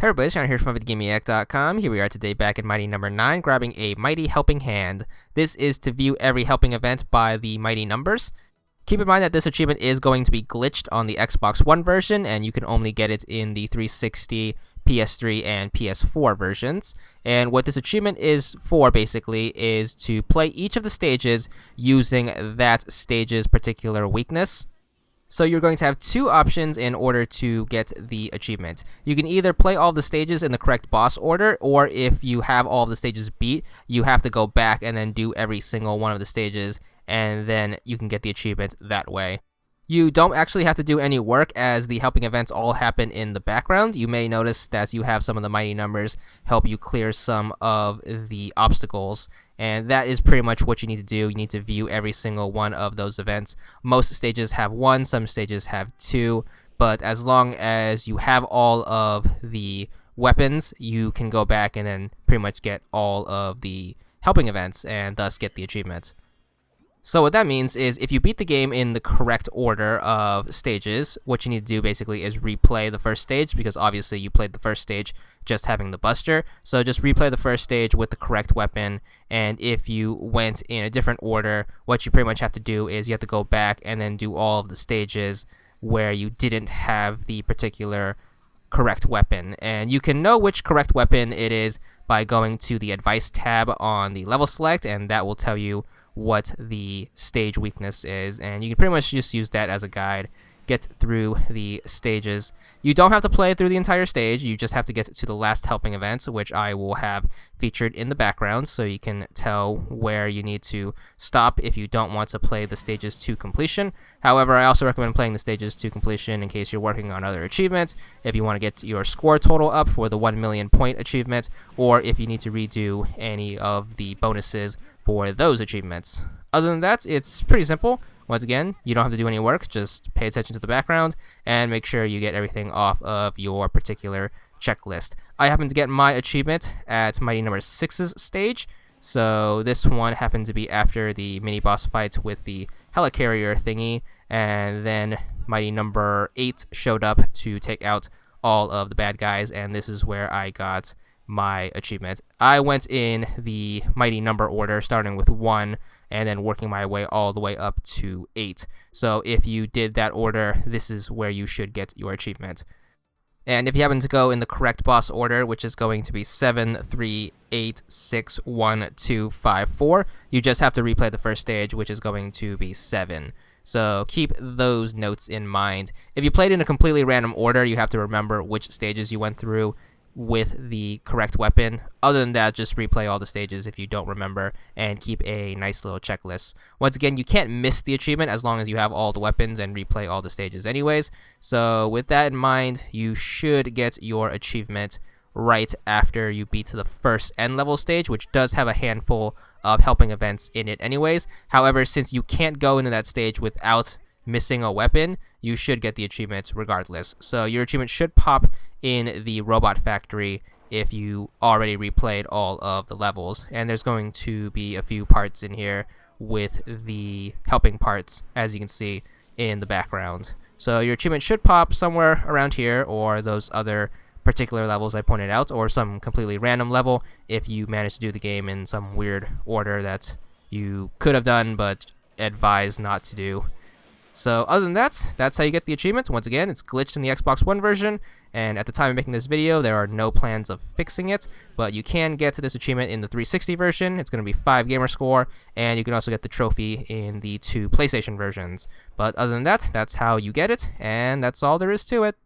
Hey everybody, Sean here from VidGamiac.com. Here we are today back in Mighty number 9, grabbing a Mighty Helping Hand. This is to view every helping event by the Mighty numbers. Keep in mind that this achievement is going to be glitched on the Xbox One version, and you can only get it in the 360, PS3, and PS4 versions. And what this achievement is for, basically, is to play each of the stages using that stage's particular weakness. So you're going to have two options in order to get the achievement. You can either play all the stages in the correct boss order, or if you have all the stages beat, you have to go back and then do every single one of the stages, and then you can get the achievement that way. You don't actually have to do any work, as the helping events all happen in the background. You may notice that you have some of the mighty numbers help you clear some of the obstacles, and that is pretty much what you need to do. You need to view every single one of those events. Most stages have one, some stages have two, but as long as you have all of the weapons, you can go back and then pretty much get all of the helping events and thus get the achievement. So what that means is if you beat the game in the correct order of stages, what you need to do basically is replay the first stage, because obviously you played the first stage just having the buster. So just replay the first stage with the correct weapon, and if you went in a different order, what you pretty much have to do is you have to go back and then do all of the stages where you didn't have the particular correct weapon. And you can know which correct weapon it is by going to the advice tab on the level select, and that will tell you what the stage weakness is, and you can pretty much just use that as a guide. Get through the stages. You don't have to play through the entire stage, you just have to get to the last helping event, which I will have featured in the background so you can tell where you need to stop if you don't want to play the stages to completion. However, I also recommend playing the stages to completion in case you're working on other achievements, if you want to get your score total up for the 1 million point achievement, or if you need to redo any of the bonuses for those achievements. Other than that, it's pretty simple. Once again, you don't have to do any work, just pay attention to the background and make sure you get everything off of your particular checklist. I happen to get my achievement at Mighty number 6's stage, so this one happened to be after the mini boss fight with the helicarrier thingy, and then Mighty number 8 showed up to take out all of the bad guys, and this is where I got my achievement. I went in the mighty number order, starting with 1 and then working my way all the way up to 8. So if you did that order, this is where you should get your achievement. And if you happen to go in the correct boss order, which is going to be 7, 3, 8, 6, 1, 2, 5, 4, you just have to replay the first stage, which is going to be 7. So keep those notes in mind. If you played in a completely random order, you have to remember which stages you went through with the correct weapon. Other than that, just replay all the stages if you don't remember and keep a nice little checklist. Once again, you can't miss the achievement as long as you have all the weapons and replay all the stages anyways. So with that in mind, you should get your achievement right after you beat the first end level stage, which does have a handful of helping events in it anyways. However, since you can't go into that stage without missing a weapon, you should get the achievement regardless. So your achievement should pop in the robot factory if you already replayed all of the levels, and there's going to be a few parts in here with the helping parts, as you can see in the background. So your achievement should pop somewhere around here, or those other particular levels I pointed out, or some completely random level if you manage to do the game in some weird order that you could have done but advised not to do. So other than that, that's how you get the achievement. Once again, it's glitched in the Xbox One version, and at the time of making this video, there are no plans of fixing it, but you can get to this achievement in the 360 version. It's going to be 5 gamer score, and you can also get the trophy in the 2 PlayStation versions. But other than that, that's how you get it, and that's all there is to it.